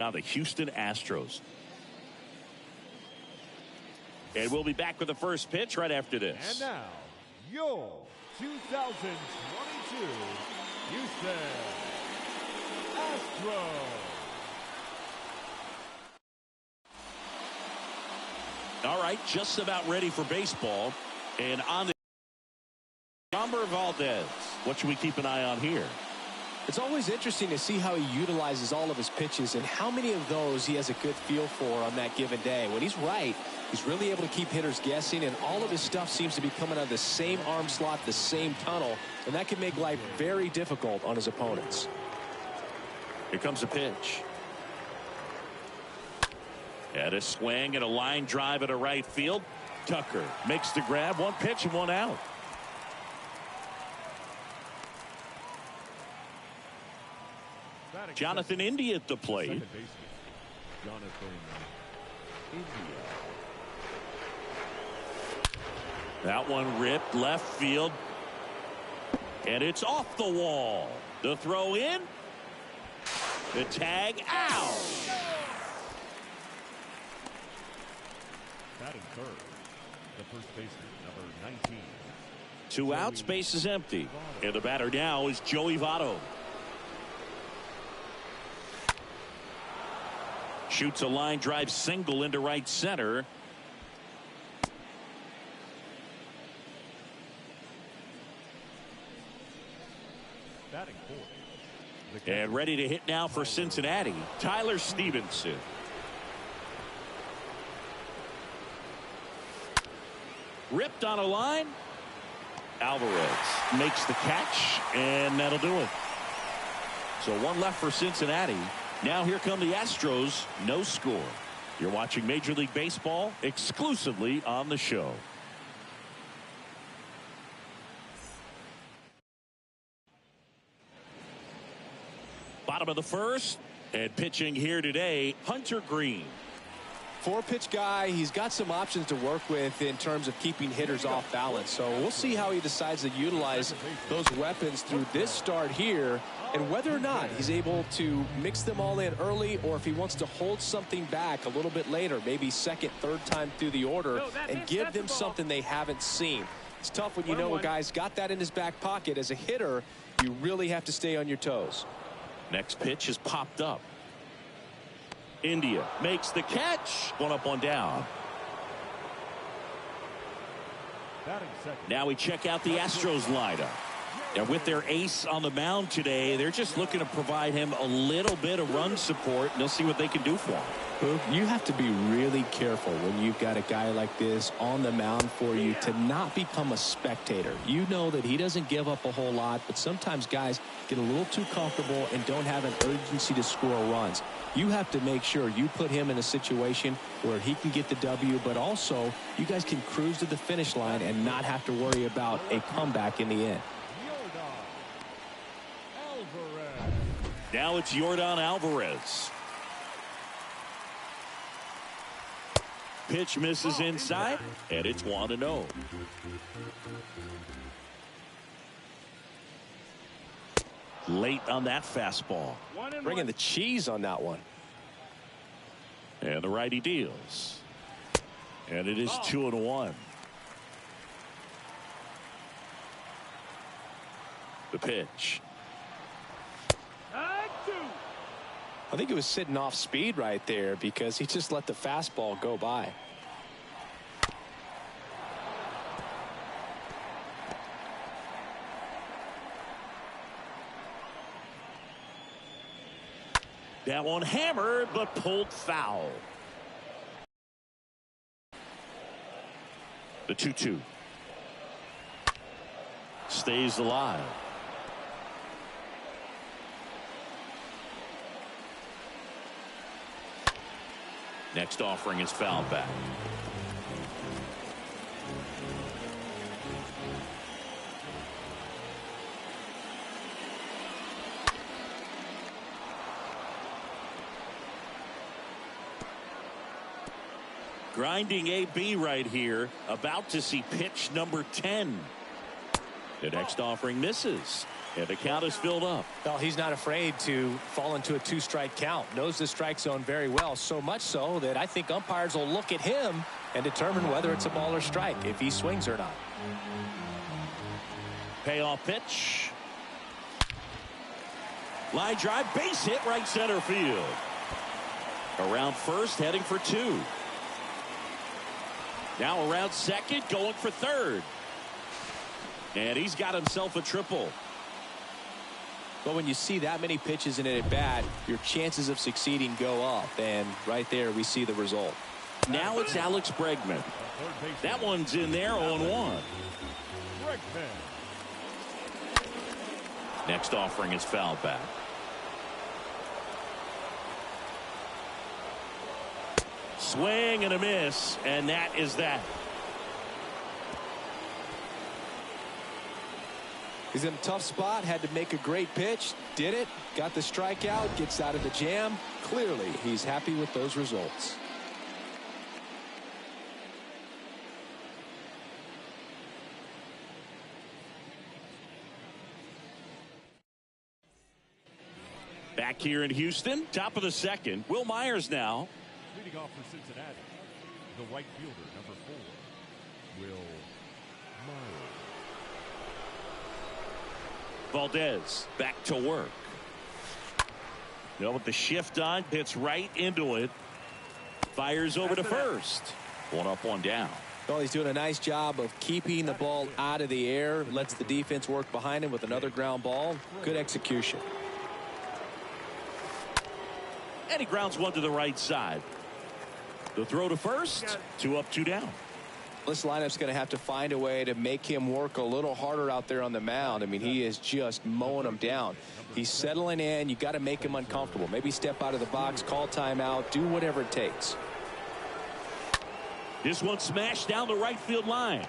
Now the Houston Astros. And we'll be back with the first pitch right after this. And now, your 2022 Houston Astros. All right, just about ready for baseball. And on the Framber Valdez. What should we keep an eye on here? It's always interesting to see how he utilizes all of his pitches and how many of those he has a good feel for on that given day. When he's right, he's really able to keep hitters guessing, and all of his stuff seems to be coming out of the same arm slot, the same tunnel, and that can make life very difficult on his opponents. Here comes a pitch. And a swing and a line drive at a right field. Tucker makes the grab. One pitch and one out. Jonathan India at the plate. That one ripped left field. And it's off the wall. The throw in. The tag out. Batting third, the first baseman, number 19. 2 outs, base is empty. And the batter now is Joey Votto. Shoots a line drive single into right center. Batting fourth. And ready to hit now for Cincinnati, Tyler Stevenson. Ripped on a line. Alvarez makes the catch, and that'll do it. So one left for Cincinnati. Now here come the Astros. No score. You're watching Major League Baseball exclusively on the show. Bottom of the first, and pitching here today, Hunter Green. 4-pitch guy. He's got some options to work with in terms of keeping hitters off balance. So we'll see how he decides to utilize those weapons through this start here, and whether or not he's able to mix them all in early, or if he wants to hold something back a little bit later, maybe second, third time through the order, and give them something they haven't seen. It's tough when you know a guy's got that in his back pocket. As a hitter, you really have to stay on your toes. Next pitch is popped up. India makes the catch. One up, one down. Now we check out the Astros lineup. And with their ace on the mound today, they're just looking to provide him a little bit of run support, and they'll see what they can do for him. You have to be really careful when you've got a guy like this on the mound for you to not become a spectator. You know that he doesn't give up a whole lot, but sometimes guys get a little too comfortable and don't have an urgency to score runs. You have to make sure you put him in a situation where he can get the W, but also you guys can cruise to the finish line and not have to worry about a comeback in the end. Now it's Yordan Alvarez. Pitch misses inside, and it's 1-0. Late on that fastball. Bringing the cheese on that one. And the righty deals. And it is 2-1. The pitch. I think it was sitting off speed right there because he just let the fastball go by. That one hammered, but pulled foul. The 2-2. Stays alive. Next offering is fouled back. Grinding AB right here, about to see pitch number 10. The next offering misses. And the count is filled up. Well, he's not afraid to fall into a two-strike count. Knows the strike zone very well, so much so that I think umpires will look at him and determine whether it's a ball or strike, if he swings or not. Payoff pitch. Line drive, base hit, right center field. Around first, heading for two. Now around second, going for third. And he's got himself a triple. But when you see that many pitches in an at-bat, your chances of succeeding go up. And right there, we see the result. Now it's Alex Bregman. That one's in there, 0-1. Next offering is fouled back. Swing and a miss, and that is that. He's in a tough spot, had to make a great pitch, did it, got the strikeout, gets out of the jam. Clearly, he's happy with those results. Back here in Houston, top of the second. Will Myers now. Leading off for Cincinnati, the right fielder, number 4, Will Myers. Valdez back to work. With the shift on, hits right into it. Fires over to first. One up, one down. Well, he's doing a nice job of keeping the ball out of the air. Lets the defense work behind him with another ground ball. Good execution. And he grounds one to the right side. The throw to first. 2 up, 2 down. This lineup's going to have to find a way to make him work a little harder out there on the mound. I mean, he is just mowing them down. He's settling in. You got to make him uncomfortable. Maybe step out of the box, call timeout, do whatever it takes. This one smashed down the right field line.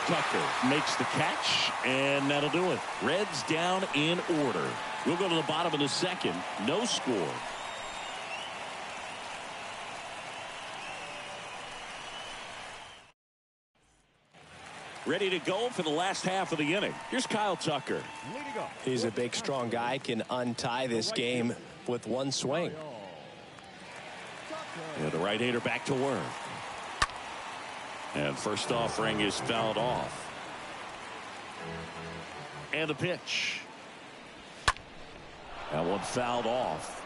Tucker makes the catch, and that'll do it. Reds down in order. We'll go to the bottom of the second. No score. Ready to go for the last half of the inning. Here's Kyle Tucker. He's a big, strong guy, can untie this game with one swing. And the right-hander back to work. And first offering is fouled off. And the pitch. That one fouled off.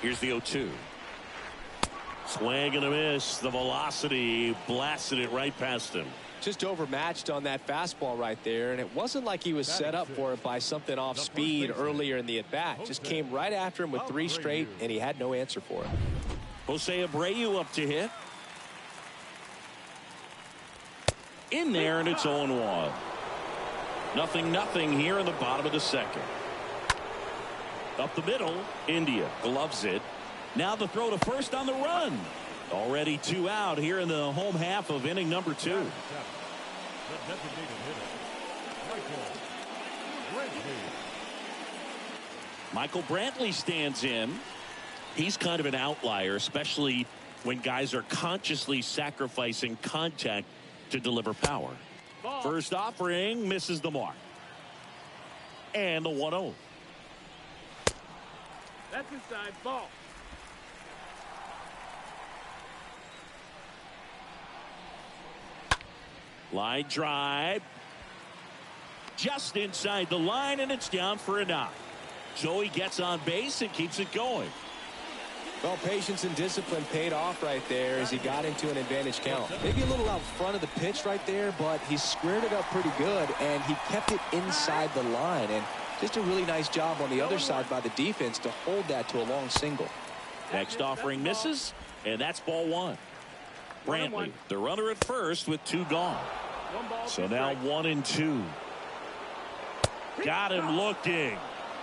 Here's the 0-2. Swing and a miss. The velocity blasted it right past him. Just overmatched on that fastball right there, and it wasn't like he was set up for it by something off speed earlier in the at-bat. Just came right after him with 3 straight, and he had no answer for it. Jose Abreu up to hit. In there, and it's 0-1. 0-0 here in the bottom of the second. Up the middle, India gloves it. Now the throw to first on the run. Already 2 out here in the home half of inning number 2. Michael Brantley stands in. He's kind of an outlier, especially when guys are consciously sacrificing contact to deliver power. First offering misses the mark. And the 1-0. That's inside ball. Line drive. Just inside the line, and it's down for a knock. So he gets on base and keeps it going. Well, patience and discipline paid off right there as he got into an advantage count. Maybe a little out front of the pitch right there, but he squared it up pretty good, and he kept it inside the line. And just a really nice job on the other side by the defense to hold that to a long single. Next offering misses, and that's ball 1. Brantley, the runner at first with 2 gone. So now 1-2. Got him looking.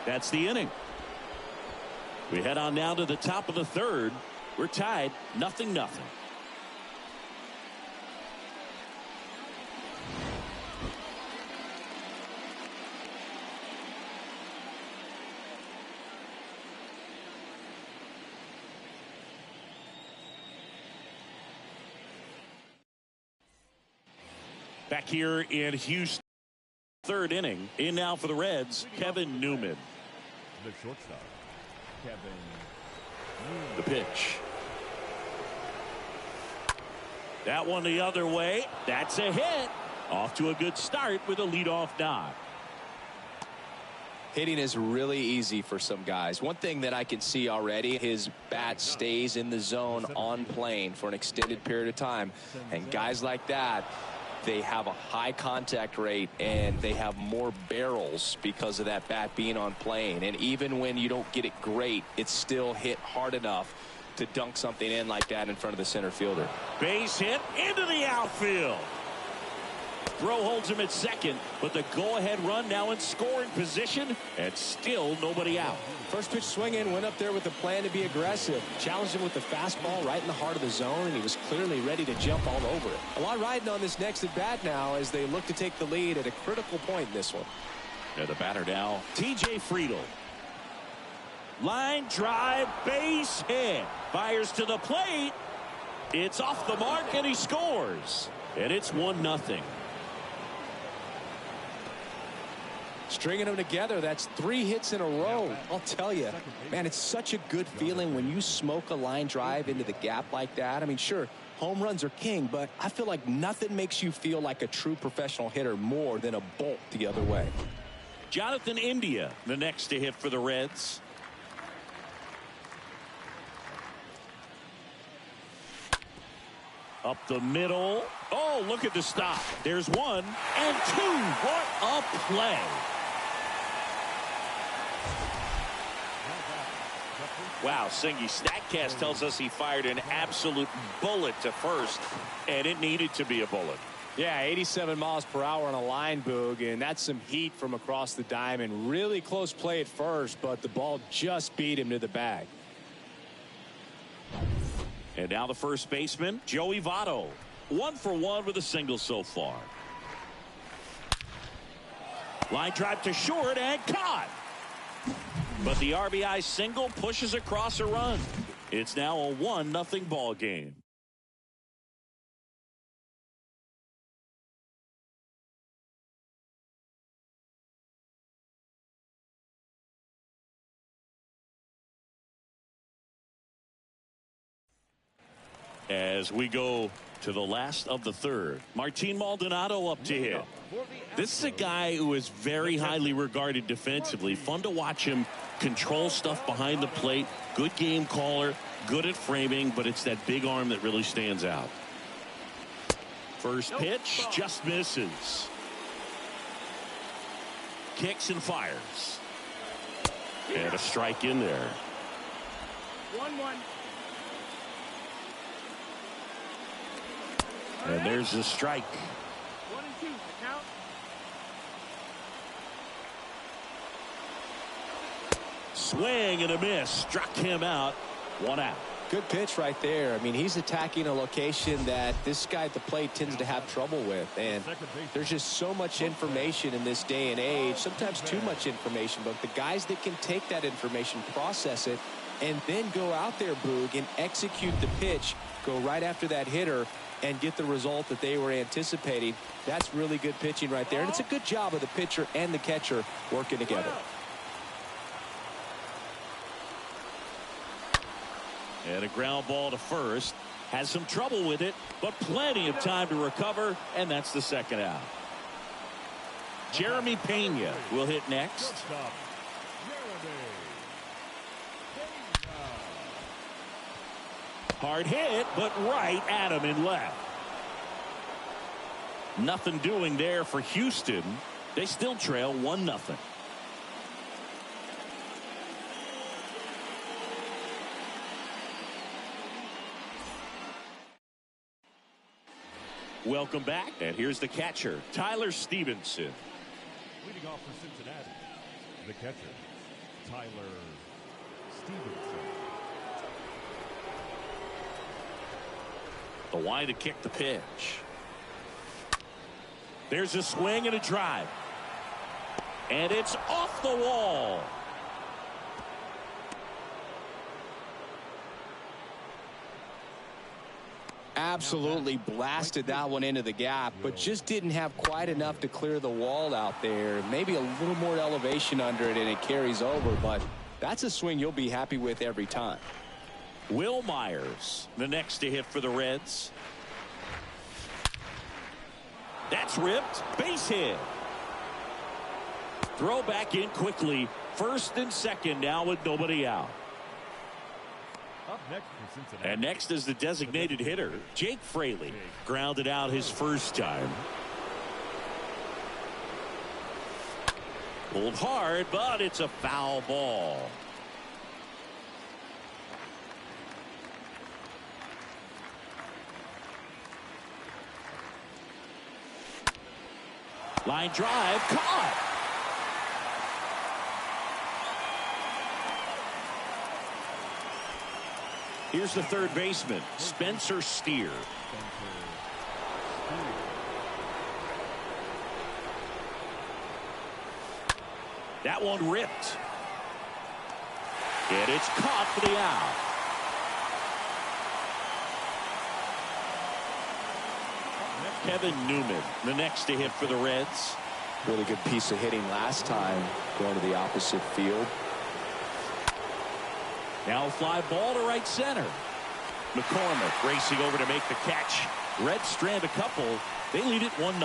That's the inning. We head on now to the top of the third. We're tied 0-0. Back here in Houston. Third inning. In now for the Reds, Kevin Newman. The shortstop, Kevin Newman. The pitch. That one the other way. That's a hit. Off to a good start with a leadoff knock. Hitting is really easy for some guys. One thing that I can see already, his bat stays in the zone on plane for an extended period of time. And guys like that, they have a high contact rate and they have more barrels because of that bat being on plane. And even when you don't get it great, it's still hit hard enough to dunk something in like that in front of the center fielder. Base hit into the outfield. Throw holds him at second, but the go-ahead run now in scoring position, and still nobody out. First pitch swinging, went up there with a plan to be aggressive. Challenged him with the fastball right in the heart of the zone, and he was clearly ready to jump all over it. A lot riding on this next at bat now as they look to take the lead at a critical point in this one. And the batter now, T.J. Friedl. Line drive, base hit. Fires to the plate. It's off the mark, and he scores. And it's 1-0. Stringing them together, that's 3 hits in a row. I'll tell you, man, it's such a good feeling when you smoke a line drive into the gap like that. I mean, sure, home runs are king, but I feel like nothing makes you feel like a true professional hitter more than a bolt the other way. Jonathan India, the next to hit for the Reds. Up the middle. Oh, look at the stop. There's 1 and 2. What a play. Wow, Singy, StatCast tells us he fired an absolute bullet to first, and it needed to be a bullet. Yeah, 87 miles per hour on a line, Boog, and that's some heat from across the diamond. Really close play at first, but the ball just beat him to the bag. And now the first baseman, Joey Votto. 1 for 1 with a single so far. Line drive to short and caught. But the RBI single pushes across a run. It's now a 1-0 ball game. As we go to the last of the third, Martin Maldonado up to hit. This is a guy who is very highly regarded defensively. Fun to watch him control stuff behind the plate. Good game caller, good at framing, but it's that big arm that really stands out. First pitch just misses. Kicks and fires. And a strike in there. 1-1. And there's the strike. 1 and 2. Count. Swing and a miss. Struck him out. 1 out. Good pitch right there. I mean, he's attacking a location that this guy at the plate tends to have trouble with. And there's just so much information in this day and age, sometimes too much information. But the guys that can take that information, process it, and then go out there, Boog, and execute the pitch, go right after that hitter, and get the result that they were anticipating. That's really good pitching right there. And it's a good job of the pitcher and the catcher working together. And a ground ball to first. Has some trouble with it, but plenty of time to recover, and that's the second out. Jeremy Pena will hit next. Hard hit, but right at him in left. Nothing doing there for Houston. They still trail 1-0. Welcome back, and here's the catcher, Tyler Stevenson. Leading off for Cincinnati, the catcher, Tyler Stevenson. The wide to kick the pitch. There's a swing and a drive. And it's off the wall. absolutely blasted that one into the gap, but just didn't have quite enough to clear the wall out there. Maybe a little more elevation under it and it carries over, but that's a swing you'll be happy with every time. Will Myers, the next to hit for the Reds. That's ripped. Base hit. Throw back in quickly. First and second now with nobody out. Up next for Cincinnati. And next is the designated hitter, Jake Fraley. Grounded out his first time. Pulled hard, but it's a foul ball. Line drive, caught. Here's the third baseman, Spencer Steer. That one ripped. And it's caught for the out. Kevin Newman, the next to hit for the Reds. Really good piece of hitting last time, going to the opposite field. Now fly ball to right center. McCormick racing over to make the catch. Reds strand a couple. They lead it 1-0.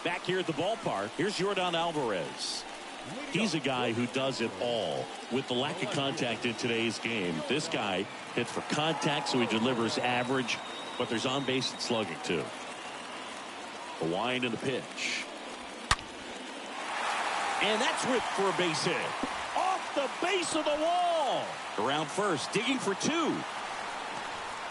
Back here at the ballpark, here's Yordan Alvarez. He's a guy who does it all. With the lack of contact in today's game, this guy hits for contact, so he delivers average, but there's on base and slugging too. The wind and the pitch. And that's ripped for a base hit. Off the base of the wall. Around first, digging for two.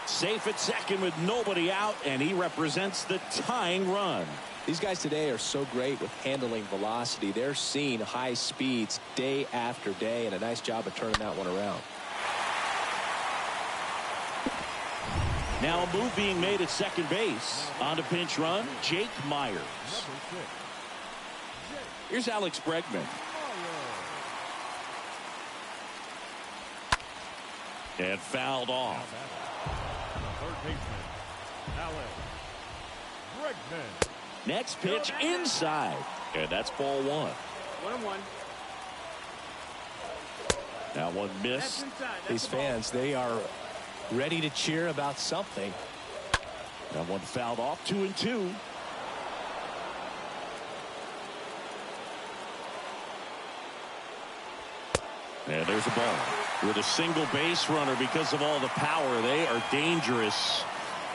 Safe at second with nobody out, and he represents the tying run. These guys today are so great with handling velocity. They're seeing high speeds day after day, and a nice job of turning that one around. Now a move being made at second base. On to pinch run, Jake Myers. Here's Alex Bregman. And fouled off. Third baseman, Alex Bregman. Next pitch inside. And that's ball one. 1-1. That one missed. These fans, they are ready to cheer about something. That one fouled off. 2-2. And there's a ball. With a single base runner, because of all the power, they are dangerous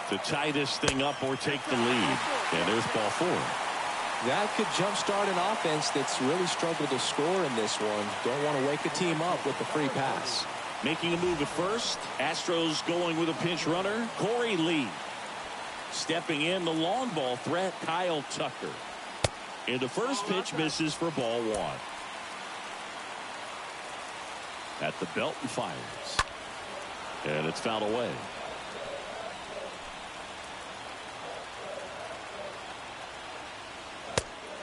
to tie this thing up or take the lead. And there's ball four. That could jumpstart an offense that's really struggled to score in this one. Don't want to wake a team up with the free pass. Making a move at first. Astros going with a pinch runner, Corey Lee. Stepping in, the long ball threat, Kyle Tucker. And the first pitch misses for ball one. At the belt and fires. And it's fouled away.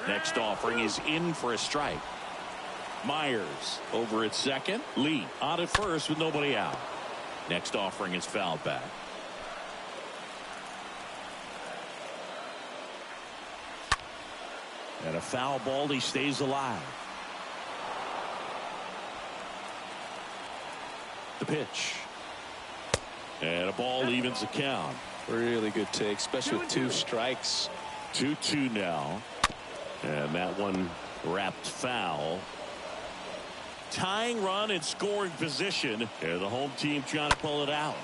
Next offering is in for a strike. Myers over at second. Lee on at first with nobody out. Next offering is fouled back. And a foul ball. He stays alive. The pitch. And a ball evens the count. Really good take, especially with two strikes. 2-2 now. And that one wrapped foul. Tying run in scoring position. And the home team trying to pull it out.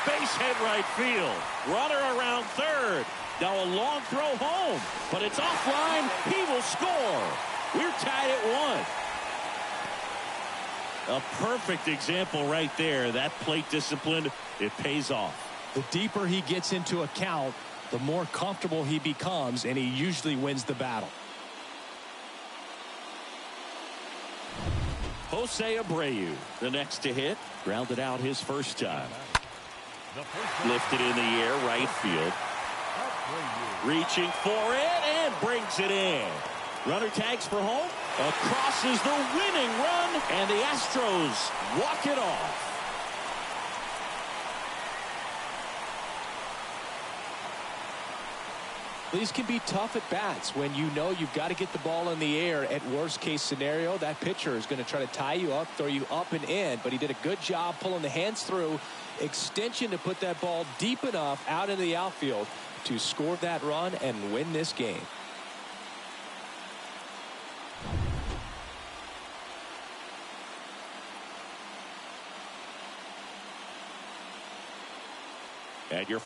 Base hit right field. Runner around third. Now a long throw home. But it's offline. He will score. We're tied at 1. A perfect example right there. That plate discipline, it pays off. The deeper he gets into a count, the more comfortable he becomes, and he usually wins the battle. Jose Abreu, the next to hit, grounded out his first time. Lifted in the air, right field. Reaching for it and brings it in. Runner tags for home. Across is the winning run, and the Astros walk it off. These can be tough at bats when you know you've got to get the ball in the air. At worst case scenario, that pitcher is going to try to tie you up, throw you up and in, but he did a good job pulling the hands through extension to put that ball deep enough out into the outfield to score that run and win this game. And your